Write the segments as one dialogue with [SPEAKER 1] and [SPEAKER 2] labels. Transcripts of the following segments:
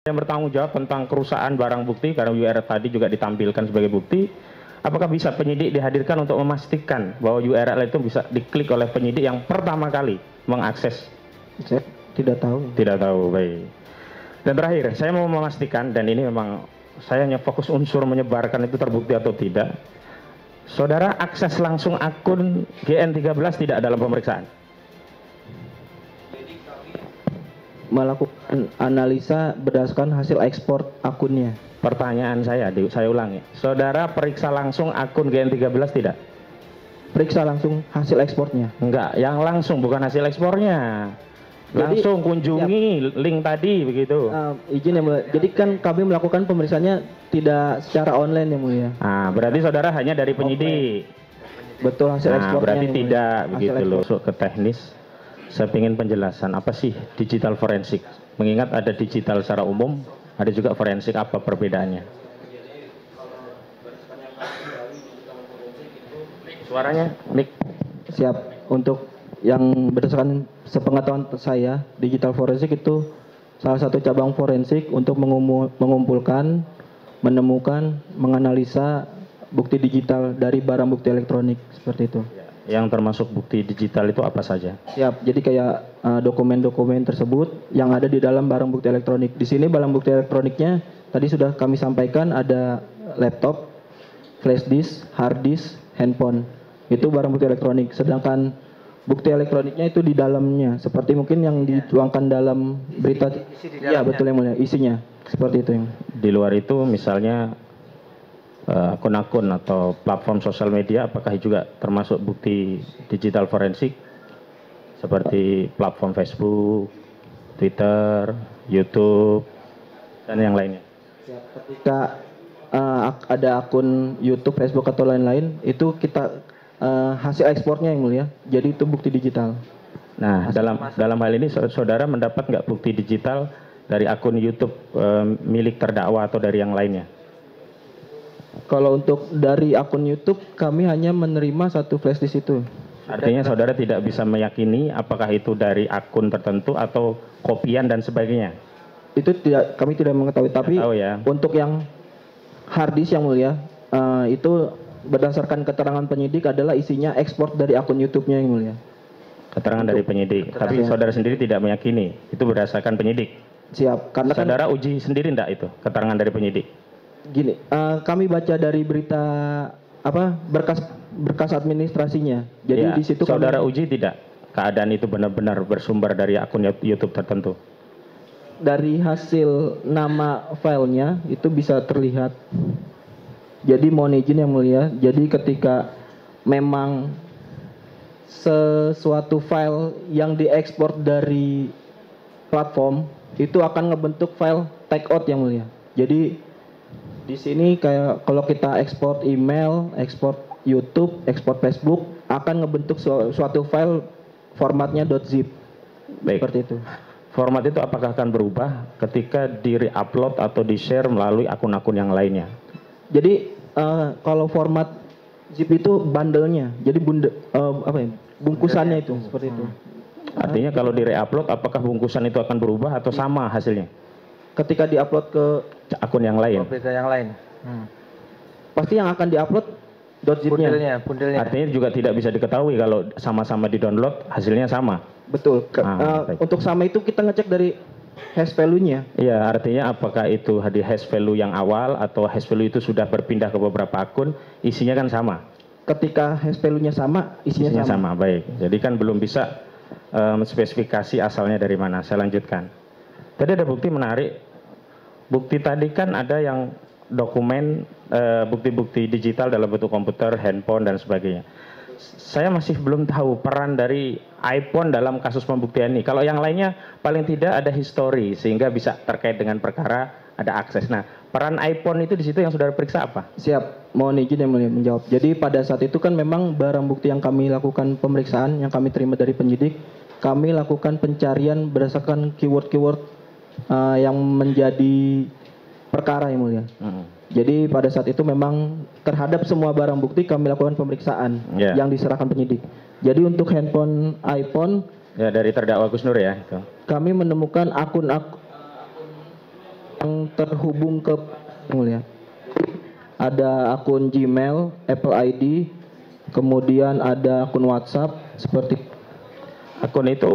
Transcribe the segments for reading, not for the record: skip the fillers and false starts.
[SPEAKER 1] yang bertanggung jawab tentang kerusakan barang bukti, karena URL tadi juga ditampilkan sebagai bukti. Apakah bisa penyidik dihadirkan untuk memastikan bahwa URL itu bisa diklik oleh penyidik yang pertama kali mengakses?
[SPEAKER 2] Saya tidak tahu.
[SPEAKER 1] Tidak tahu, baik. Dan terakhir, saya mau memastikan, dan ini memang saya hanya fokus unsur menyebarkan itu terbukti atau tidak. Saudara akses langsung akun GN13 tidak dalam pemeriksaan?
[SPEAKER 2] Melakukan analisa berdasarkan hasil ekspor akunnya.
[SPEAKER 1] Pertanyaan saya ulangi. Saudara periksa langsung akun GN13 tidak?
[SPEAKER 2] Periksa langsung hasil ekspornya.
[SPEAKER 1] Enggak, yang langsung bukan hasil ekspornya. Langsung kunjungi link tadi begitu.
[SPEAKER 2] Izin ya Mulia. Jadi kan kami melakukan pemeriksaannya tidak secara online ya Mulia.
[SPEAKER 1] Nah, berarti saudara hanya dari penyidik.
[SPEAKER 2] Betul, hasil ekspornya.
[SPEAKER 1] Berarti
[SPEAKER 2] yang mulia.
[SPEAKER 1] tidak
[SPEAKER 2] Hasil
[SPEAKER 1] begitu
[SPEAKER 2] ekspor.
[SPEAKER 1] loh. Masuk ke teknis. Saya ingin penjelasan apa sih digital forensik. Mengingat ada digital secara umum, ada juga forensik, apa perbedaannya? Suaranya, Nick.
[SPEAKER 2] Siap. Untuk yang berdasarkan sepengetahuan saya, digital forensik itu salah satu cabang forensik untuk mengumpulkan, menemukan, menganalisa bukti digital dari barang bukti elektronik seperti itu.
[SPEAKER 1] Yang termasuk bukti digital itu apa saja?
[SPEAKER 2] Siap. Jadi kayak dokumen-dokumen tersebut yang ada di dalam barang bukti elektronik. Di sini barang bukti elektroniknya tadi sudah kami sampaikan, ada laptop, flash disk, hard disk, handphone. Itu barang bukti elektronik. Sedangkan bukti elektroniknya itu di dalamnya, seperti mungkin yang dituangkan dalam berita. Iya betul yang mulia, isinya seperti itu yang.
[SPEAKER 1] Di luar itu misalnya akun-akun atau platform sosial media, apakah juga termasuk bukti digital forensik seperti platform Facebook, Twitter, YouTube, dan yang lainnya?
[SPEAKER 2] Ketika ada akun YouTube, Facebook atau lain-lain, itu kita hasil ekspornya yang mulia. Jadi itu bukti digital.
[SPEAKER 1] Nah, dalam hal ini saudara mendapat nggak bukti digital dari akun YouTube milik terdakwa atau dari yang lainnya?
[SPEAKER 2] Kalau untuk dari akun YouTube, kami hanya menerima satu flash disk itu.
[SPEAKER 1] Artinya saudara tidak bisa meyakini apakah itu dari akun tertentu atau kopian dan sebagainya?
[SPEAKER 2] Itu tidak, kami tidak mengetahui. Tapi
[SPEAKER 1] ya.
[SPEAKER 2] Untuk yang hard disk yang mulia, itu berdasarkan keterangan penyidik adalah isinya ekspor dari akun YouTube-nya yang mulia.
[SPEAKER 1] Keterangan dari penyidik. Tapi saudara sendiri tidak meyakini itu berdasarkan penyidik.
[SPEAKER 2] Siap. Karena
[SPEAKER 1] saudara uji sendiri enggak itu keterangan dari penyidik?
[SPEAKER 2] Gini, kami baca dari berita berkas administrasinya. Jadi
[SPEAKER 1] ya,
[SPEAKER 2] di situ
[SPEAKER 1] saudara uji tidak keadaan itu benar-benar bersumber dari akun YouTube tertentu?
[SPEAKER 2] Dari hasil nama filenya itu bisa terlihat. Jadi mohon izin yang mulia. Jadi ketika memang sesuatu file yang diekspor dari platform itu akan ngebentuk file takeout yang mulia. Jadi di sini kayak kalau kita ekspor email, ekspor YouTube, ekspor Facebook, akan ngebentuk suatu file formatnya .zip.
[SPEAKER 1] Baik.
[SPEAKER 2] Seperti itu.
[SPEAKER 1] Format itu apakah akan berubah ketika di-upload atau di-share melalui akun-akun yang lainnya?
[SPEAKER 2] Jadi kalau format zip itu bundle-nya, jadi bungkusannya itu seperti itu.
[SPEAKER 1] Artinya kalau di-upload apakah bungkusan itu akan berubah atau sama hasilnya?
[SPEAKER 2] Ketika diupload ke
[SPEAKER 1] akun yang lain.
[SPEAKER 3] Berita yang lain.
[SPEAKER 2] Pasti yang akan diupload .zip-nya.
[SPEAKER 3] Bundelnya.
[SPEAKER 1] Artinya juga tidak bisa diketahui kalau sama-sama di-download hasilnya sama.
[SPEAKER 2] Betul. Untuk sama itu kita ngecek dari hash value-nya.
[SPEAKER 1] Iya, artinya apakah itu di hash value yang awal atau hash value itu sudah berpindah ke beberapa akun, isinya kan sama.
[SPEAKER 2] Ketika hash value-nya sama, isinya sama.
[SPEAKER 1] Baik. Jadi kan belum bisa spesifikasi asalnya dari mana. Saya lanjutkan. Tadi ada bukti menarik. Bukti tadi kan ada yang dokumen, bukti-bukti digital dalam bentuk komputer, handphone, dan sebagainya. Saya masih belum tahu peran dari iPhone dalam kasus pembuktian ini. Kalau yang lainnya paling tidak ada history sehingga bisa terkait dengan perkara, ada akses. Nah, peran iPhone itu di situ yang sudah diperiksa apa?
[SPEAKER 2] Siap. Mohon izin yang mulia menjawab. Jadi pada saat itu kan memang barang bukti yang kami lakukan pemeriksaan, yang kami terima dari penyidik, kami lakukan pencarian berdasarkan keyword-keyword yang menjadi perkara yang mulia. Jadi pada saat itu memang terhadap semua barang bukti kami lakukan pemeriksaan yang diserahkan penyidik. Jadi untuk handphone iPhone
[SPEAKER 1] ya dari terdakwa Gus Nur ya itu.
[SPEAKER 2] Kami menemukan akun yang terhubung ke yang mulia. Ada akun Gmail, Apple ID, kemudian ada akun WhatsApp seperti
[SPEAKER 1] Akun itu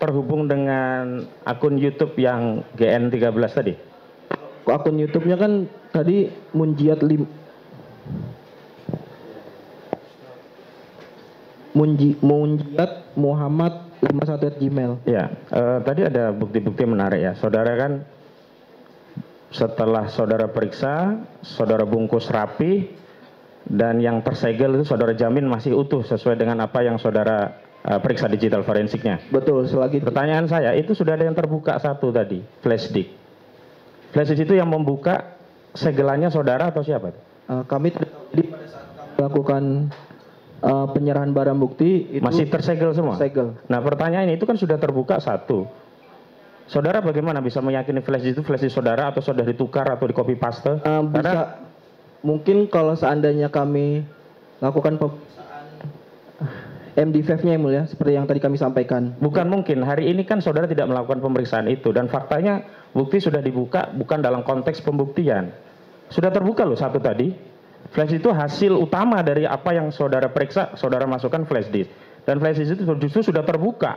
[SPEAKER 1] terhubung dengan akun YouTube yang GN13 tadi.
[SPEAKER 2] akun YouTube-nya kan tadi Munjiat Munjiat Muhammad 51 @gmail.
[SPEAKER 1] Ya, tadi ada bukti-bukti menarik ya. Saudara kan setelah saudara periksa, saudara bungkus rapi, dan yang tersegel itu saudara jamin masih utuh sesuai dengan apa yang saudara periksa digital forensiknya.
[SPEAKER 2] Betul, selagi
[SPEAKER 1] Pertanyaan saya, itu sudah ada yang terbuka satu tadi, flash disk. Flash disk itu yang membuka segelannya saudara atau siapa?
[SPEAKER 2] kami jadi pada saat kami melakukan penyerahan barang bukti itu
[SPEAKER 1] Masih tersegel semua?
[SPEAKER 2] segel.
[SPEAKER 1] Nah pertanyaan itu kan sudah terbuka satu. Saudara bagaimana bisa meyakini flash disk itu flash disk saudara atau sudah ditukar atau di copy paste?
[SPEAKER 2] Bisa mungkin kalau seandainya kami lakukan pemeriksaan MD5-nya yang mulia seperti yang tadi kami sampaikan.
[SPEAKER 1] Bukan mungkin, hari ini kan saudara tidak melakukan pemeriksaan itu dan faktanya bukti sudah dibuka bukan dalam konteks pembuktian. Sudah terbuka loh satu tadi. Flash itu hasil utama dari apa yang saudara periksa, saudara masukkan flash disk. Dan flash disk itu justru sudah terbuka.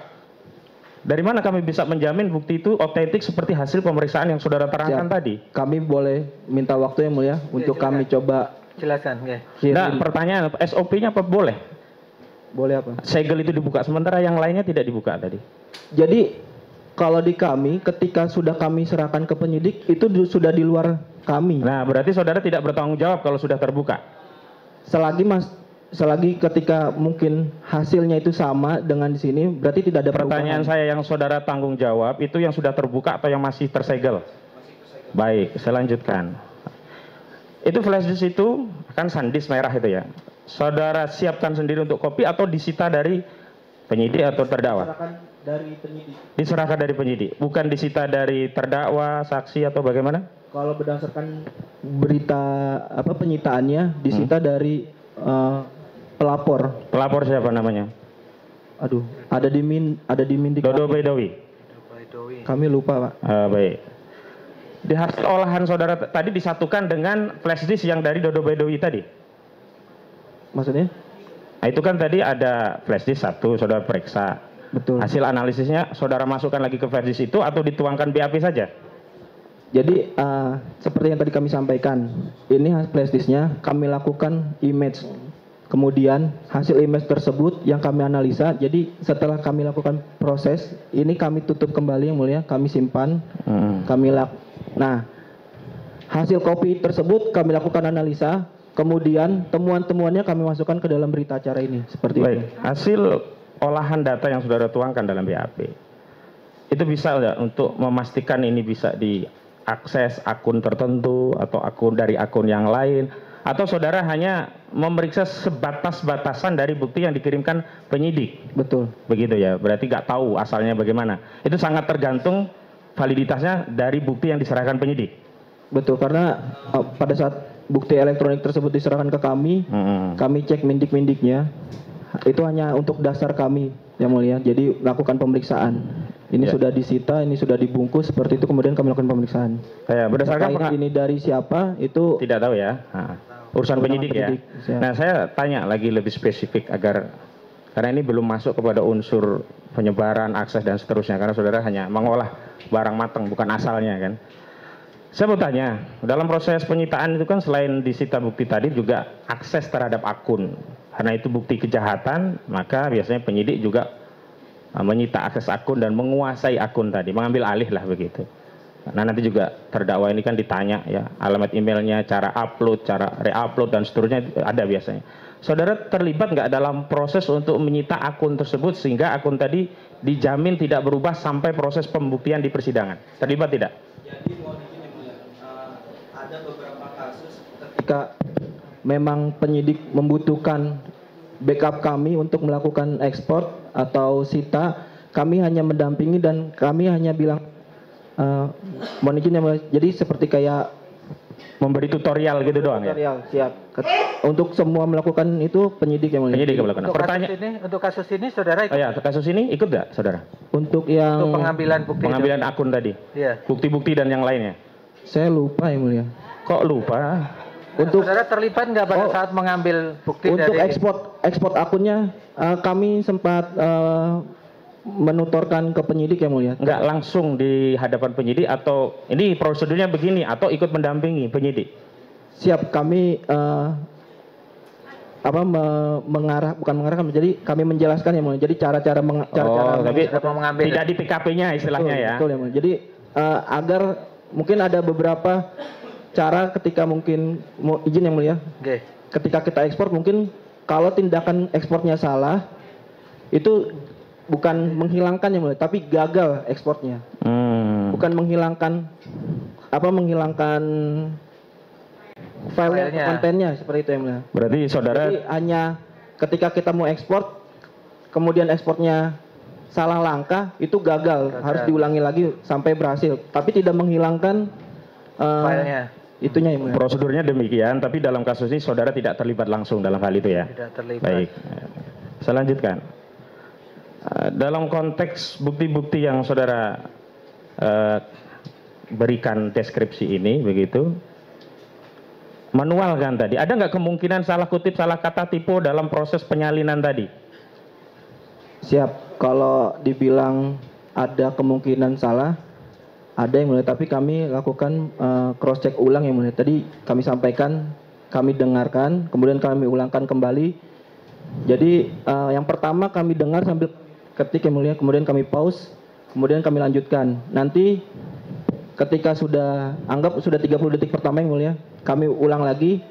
[SPEAKER 1] Dari mana kami bisa menjamin bukti itu otentik seperti hasil pemeriksaan yang saudara terangkan tadi?
[SPEAKER 2] Kami boleh minta waktu yang mulia untuk kami coba
[SPEAKER 3] Silakan, ya.
[SPEAKER 1] Nah, pertanyaan SOP-nya apa boleh?
[SPEAKER 2] Boleh apa?
[SPEAKER 1] Segel itu dibuka sementara yang lainnya tidak dibuka tadi.
[SPEAKER 2] Jadi kalau di kami ketika sudah kami serahkan ke penyidik itu sudah di luar kami.
[SPEAKER 1] Nah, berarti saudara tidak bertanggung jawab kalau sudah terbuka.
[SPEAKER 2] Selagi ketika mungkin hasilnya itu sama dengan di sini berarti tidak ada
[SPEAKER 1] Pertanyaan saya, yang saudara tanggung jawab itu yang sudah terbuka atau yang masih tersegel? Baik, saya lanjutkan. Itu flash disk itu kan SanDisk merah itu ya. Saudara siapkan sendiri untuk kopi atau disita dari penyidik atau terdakwa?
[SPEAKER 2] dari penyidik.
[SPEAKER 1] Diserahkan dari penyidik, bukan disita dari terdakwa, saksi atau bagaimana?
[SPEAKER 2] Kalau berdasarkan berita penyitaannya disita dari pelapor.
[SPEAKER 1] Pelapor siapa namanya?
[SPEAKER 2] Aduh, ada di Mindik.
[SPEAKER 1] Dodo Baidowi.
[SPEAKER 2] Kami lupa, Pak.
[SPEAKER 1] Baik. Di hasil olahan saudara tadi disatukan dengan flash disk yang dari Dodo Baidowi tadi.
[SPEAKER 2] Maksudnya?
[SPEAKER 1] Nah, itu kan tadi ada flash disk satu, saudara periksa.
[SPEAKER 2] Betul.
[SPEAKER 1] Hasil analisisnya saudara masukkan lagi ke flash disk itu atau dituangkan BAP saja?
[SPEAKER 2] Jadi seperti yang tadi kami sampaikan, ini flash disknya kami lakukan image. Kemudian hasil image tersebut yang kami analisa. Jadi setelah kami lakukan proses, ini kami tutup kembali yang mulia, kami simpan, Nah, hasil kopi tersebut kami lakukan analisa. Kemudian temuan-temuannya kami masukkan ke dalam berita acara ini. Seperti
[SPEAKER 1] Baik,
[SPEAKER 2] itu.
[SPEAKER 1] hasil olahan data yang saudara tuangkan dalam BAP itu bisa enggak untuk memastikan ini bisa diakses akun tertentu atau akun dari akun yang lain, atau saudara hanya memeriksa sebatas-batasan dari bukti yang dikirimkan penyidik?
[SPEAKER 2] Betul.
[SPEAKER 1] Begitu ya, berarti nggak tahu asalnya bagaimana. Itu sangat tergantung validitasnya dari bukti yang diserahkan penyidik.
[SPEAKER 2] Betul, karena pada saat bukti elektronik tersebut diserahkan ke kami, kami cek mindik-mindiknya. Itu hanya untuk dasar kami, yang mulia. Jadi lakukan pemeriksaan. Ini sudah disita, ini sudah dibungkus, seperti itu kemudian kami lakukan pemeriksaan.
[SPEAKER 1] Ya, berdasarkan
[SPEAKER 2] ini dari siapa itu
[SPEAKER 1] tidak tahu ya. Urusan penyidik ya.
[SPEAKER 2] Siap.
[SPEAKER 1] Nah, saya tanya lagi lebih spesifik karena ini belum masuk kepada unsur penyebaran, akses dan seterusnya, karena saudara hanya mengolah barang matang bukan asalnya kan. Saya mau tanya, dalam proses penyitaan itu kan selain disita bukti tadi juga akses terhadap akun. Karena itu bukti kejahatan, maka biasanya penyidik juga menyita akses akun dan menguasai akun tadi, mengambil alih lah begitu. Nah, nanti juga terdakwa ini kan ditanya ya, alamat emailnya, cara upload, cara re-upload dan seterusnya ada biasanya. Saudara terlibat nggak dalam proses untuk menyita akun tersebut sehingga akun tadi dijamin tidak berubah sampai proses pembuktian di persidangan? Terlibat tidak?
[SPEAKER 2] Jadi mohon izin yang mulia, ada beberapa kasus ketika memang penyidik membutuhkan backup kami untuk melakukan ekspor atau sita, kami hanya mendampingi dan kami hanya bilang mohon izin yang mulia, jadi seperti kayak
[SPEAKER 1] memberi tutorial gitu doang ya?
[SPEAKER 2] tutorial, siap. Untuk semua melakukan itu penyidik yang mulia.
[SPEAKER 1] Penyidik yang melakukan.
[SPEAKER 3] Untuk kasus ini saudara ikut?
[SPEAKER 1] Oh ya, kasus ini ikut nggak saudara?
[SPEAKER 2] Untuk yang
[SPEAKER 3] Untuk pengambilan bukti
[SPEAKER 1] pengambilan akun tadi,
[SPEAKER 3] Iya.
[SPEAKER 1] bukti-bukti dan yang lainnya.
[SPEAKER 2] Saya lupa yang mulia.
[SPEAKER 1] Kok lupa?
[SPEAKER 2] Untuk
[SPEAKER 3] Saudara terlibat nggak pada
[SPEAKER 2] Oh,
[SPEAKER 3] saat mengambil bukti
[SPEAKER 2] untuk
[SPEAKER 3] dari
[SPEAKER 2] ekspor akunnya kami sempat menutorkan ke penyidik yang mulia.
[SPEAKER 1] Nggak langsung di hadapan penyidik atau ini prosedurnya begini atau ikut mendampingi penyidik?
[SPEAKER 2] Siap, kami bukan mengarahkan, jadi kami menjelaskan yang mulia. Jadi cara-cara
[SPEAKER 1] Tapi
[SPEAKER 3] mengambil.
[SPEAKER 1] tidak di PKP-nya istilahnya ya.
[SPEAKER 2] Betul, yang mulia. Jadi agar mungkin ada beberapa cara ketika mungkin mau izin yang mulia.
[SPEAKER 3] Oke.
[SPEAKER 2] Ketika kita ekspor mungkin kalau tindakan ekspornya salah itu bukan menghilangkan yang mulia, tapi gagal ekspornya. Bukan menghilangkan filenya,
[SPEAKER 3] Filenya.
[SPEAKER 2] kontennya seperti itu yang mulia.
[SPEAKER 1] Berarti saudara
[SPEAKER 2] Jadi hanya ketika kita mau ekspor kemudian ekspornya salah langkah itu gagal. Harus diulangi lagi sampai berhasil, tapi tidak menghilangkan
[SPEAKER 3] Filenya
[SPEAKER 2] itunya yang mulia.
[SPEAKER 1] prosedurnya demikian, tapi dalam kasus ini saudara tidak terlibat langsung dalam hal itu ya.
[SPEAKER 3] tidak terlibat.
[SPEAKER 1] Baik. Saya lanjutkan. Dalam konteks bukti-bukti yang saudara berikan deskripsi ini begitu, manual kan tadi, ada nggak kemungkinan salah kutip, salah kata, tipe dalam proses penyalinan tadi?
[SPEAKER 2] Siap, kalau dibilang ada kemungkinan salah, ada yang mulia, tapi kami lakukan cross check ulang yang mulia. Tadi kami sampaikan, kami dengarkan, kemudian kami ulangkan kembali. Jadi yang pertama kami dengar sambil ketik yang mulia, kemudian kami pause, kemudian kami lanjutkan. Nanti ketika sudah anggap sudah 30 detik pertama yang mulia, kami ulang lagi,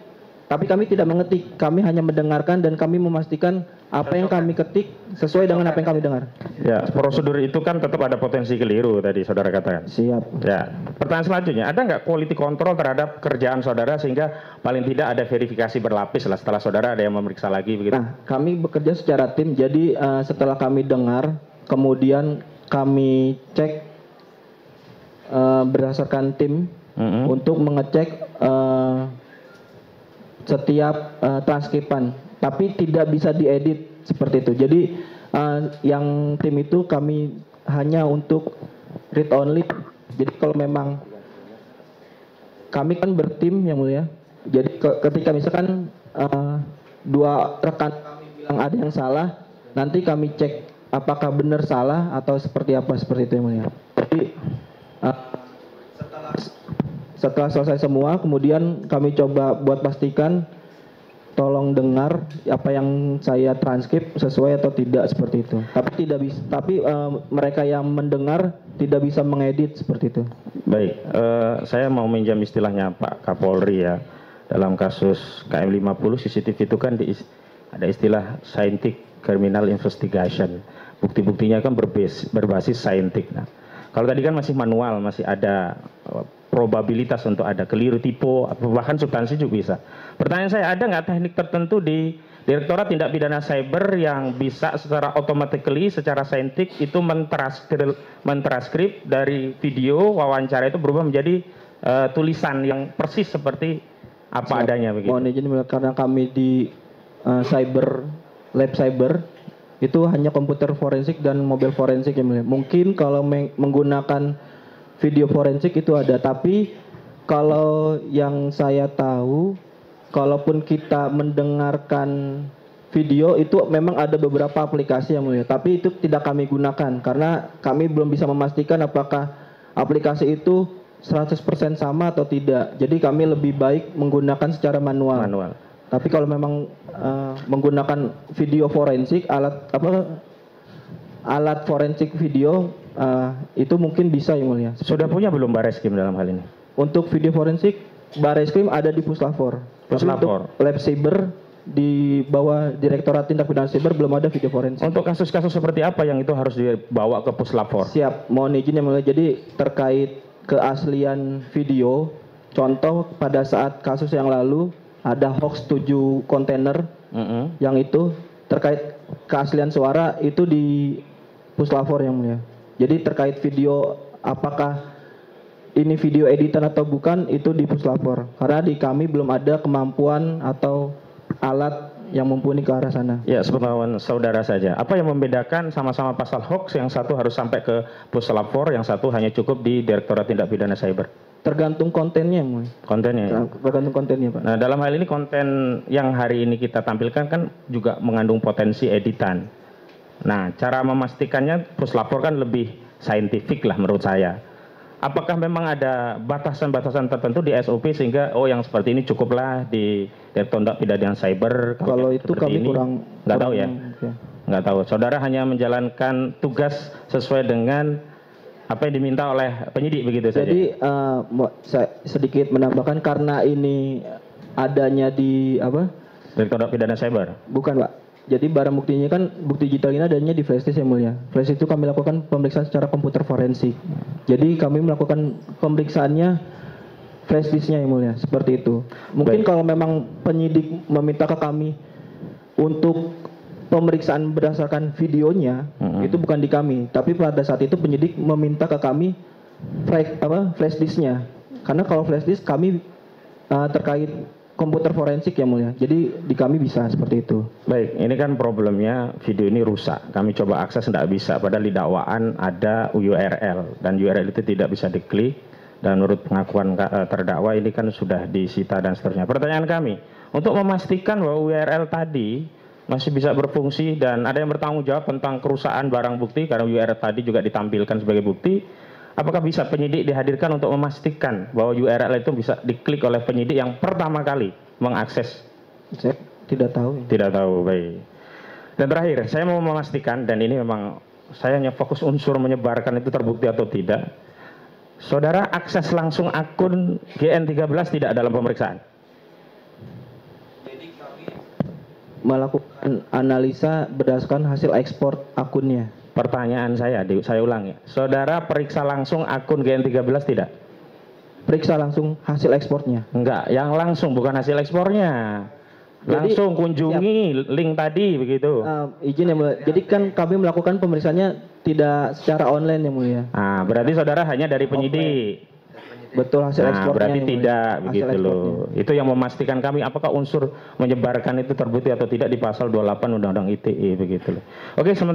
[SPEAKER 2] tapi kami tidak mengetik, kami hanya mendengarkan dan kami memastikan apa yang kami ketik sesuai dengan apa yang kami dengar.
[SPEAKER 1] Ya, prosedur itu kan tetap ada potensi keliru tadi saudara katakan.
[SPEAKER 2] Siap.
[SPEAKER 1] Ya, pertanyaan selanjutnya, ada nggak quality control terhadap kerjaan saudara sehingga paling tidak ada verifikasi berlapis lah setelah saudara ada yang memeriksa lagi begitu?
[SPEAKER 2] Nah, kami bekerja secara tim, jadi setelah kami dengar, kemudian kami cek berdasarkan tim untuk mengecek setiap transkripan, tapi tidak bisa diedit seperti itu. Jadi yang tim itu kami hanya untuk read only. Jadi kalau memang kami kan bertim yang mulia, jadi ketika misalkan dua rekan kami bilang ada yang salah, nanti kami cek apakah benar salah atau seperti apa, seperti itu yang mulia. Jadi setelah selesai semua, kemudian kami coba buat pastikan, tolong dengar apa yang saya transkrip sesuai atau tidak, seperti itu. Tapi tidak bisa, tapi mereka yang mendengar tidak bisa mengedit seperti itu.
[SPEAKER 1] Baik, saya mau minjam istilahnya Pak Kapolri ya. Dalam kasus KM50 CCTV itu kan ada istilah scientific criminal investigation. Bukti-buktinya kan berbasis saintik. Nah, kalau tadi kan masih manual, masih ada probabilitas untuk ada keliru tipe, bahkan substansi juga bisa. Pertanyaan saya, ada nggak teknik tertentu di Direktorat Tindak Pidana Cyber yang bisa secara automatically, secara saintik itu mentranskrip dari video wawancara itu berubah menjadi tulisan yang persis seperti apa adanya begitu?
[SPEAKER 2] Mohon izin karena kami di lab cyber itu hanya komputer forensik dan mobil forensik yang mulia. Mungkin kalau menggunakan video forensik itu ada, tapi kalau yang saya tahu, kalaupun kita mendengarkan video itu memang ada beberapa aplikasi yang mulia, tapi itu tidak kami gunakan karena kami belum bisa memastikan apakah aplikasi itu 100% sama atau tidak. Jadi kami lebih baik menggunakan secara manual. Tapi kalau memang menggunakan video forensik, alat forensik video itu mungkin bisa yang mulia.
[SPEAKER 1] Sudah punya belum Bareskrim dalam hal ini?
[SPEAKER 2] Untuk video forensik, Bareskrim ada di Puslapor.
[SPEAKER 1] Puslapor.
[SPEAKER 2] Untuk lab cyber di bawah Direktorat Tindak Pidana Cyber belum ada video forensik.
[SPEAKER 1] Untuk kasus-kasus seperti apa yang itu harus dibawa ke Puslapor?
[SPEAKER 2] Siap, mohon izin yang mulia. Jadi terkait keaslian video, contoh pada saat kasus yang lalu ada hoax 7 kontainer yang itu terkait keaslian suara itu di Puslapor yang mulia. Jadi terkait video apakah ini video editan atau bukan itu di Puslapor. Karena di kami belum ada kemampuan atau alat yang mumpuni ke arah sana.
[SPEAKER 1] Ya, sepengetahuan saudara saja. Apa yang membedakan sama-sama pasal hoax, yang satu harus sampai ke Puslapor, yang satu hanya cukup di Direktorat Tindak Pidana Cyber?
[SPEAKER 2] Tergantung kontennya, Yang Mulia.
[SPEAKER 1] Kontennya. Ya?
[SPEAKER 2] Tergantung kontennya, Pak.
[SPEAKER 1] Nah, dalam hal ini konten yang hari ini kita tampilkan kan juga mengandung potensi editan. Nah, cara memastikannya puslapor kan lebih saintifik lah menurut saya. Apakah memang ada batasan-batasan tertentu di SOP sehingga yang seperti ini cukuplah di Direktorat Tindak Pidana Cyber?
[SPEAKER 2] Kalau itu kami
[SPEAKER 1] ini,
[SPEAKER 2] kurang
[SPEAKER 1] nggak tahu ya.
[SPEAKER 2] Oke.
[SPEAKER 1] Nggak tahu. Saudara hanya menjalankan tugas sesuai dengan apa yang diminta oleh penyidik begitu saja.
[SPEAKER 2] Jadi saya sedikit menambahkan karena ini adanya di apa?
[SPEAKER 1] Direktorat Pidana Cyber.
[SPEAKER 2] Bukan, Pak. Jadi barang buktinya kan bukti digital ini adanya di flash disk, Yang Mulia. Flash disk itu kami lakukan pemeriksaan secara komputer forensik. Jadi kami melakukan pemeriksaannya flash disknya, Yang Mulia, seperti itu. Mungkin
[SPEAKER 1] Baik.
[SPEAKER 2] kalau memang penyidik meminta ke kami untuk pemeriksaan berdasarkan videonya, itu bukan di kami. Tapi pada saat itu penyidik meminta ke kami flash disknya. Karena kalau flash disk kami terkait komputer forensik, Yang Mulia. Jadi di kami bisa seperti itu.
[SPEAKER 1] Baik, ini kan problemnya video ini rusak. Kami coba akses tidak bisa. Padahal di dakwaan ada URL dan URL itu tidak bisa diklik. Dan menurut pengakuan terdakwa ini kan sudah disita dan seterusnya. Pertanyaan kami, untuk memastikan bahwa URL tadi masih bisa berfungsi dan ada yang bertanggung jawab tentang kerusakan barang bukti karena URL tadi juga ditampilkan sebagai bukti. Apakah bisa penyidik dihadirkan untuk memastikan bahwa URL itu bisa diklik oleh penyidik yang pertama kali mengakses?
[SPEAKER 2] Saya tidak tahu.
[SPEAKER 1] Tidak tahu, baik. Dan terakhir, saya mau memastikan, dan ini memang saya hanya fokus unsur menyebarkan itu terbukti atau tidak. Saudara akses langsung akun GN13 tidak dalam pemeriksaan?
[SPEAKER 2] Jadi kami melakukan analisa berdasarkan hasil ekspor akunnya.
[SPEAKER 1] Pertanyaan saya ulang ya. Saudara periksa langsung akun GN13 tidak?
[SPEAKER 2] Periksa langsung hasil ekspornya.
[SPEAKER 1] Enggak, yang langsung bukan hasil ekspornya. Langsung kunjungi link tadi begitu.
[SPEAKER 2] Izin, Yang Mulia. Jadi kan kami melakukan pemeriksaannya tidak secara online, Yang Mulia.
[SPEAKER 1] Nah, berarti saudara hanya dari penyidik.
[SPEAKER 2] Betul, hasil
[SPEAKER 1] Nah,
[SPEAKER 2] ekspornya.
[SPEAKER 1] berarti
[SPEAKER 2] Yang Mulia.
[SPEAKER 1] tidak
[SPEAKER 2] Hasil
[SPEAKER 1] begitu
[SPEAKER 2] ekspornya.
[SPEAKER 1] loh. Itu yang memastikan kami apakah unsur menyebarkan itu terbukti atau tidak di pasal 28 Undang-Undang ITE begitu loh. Oke, sementara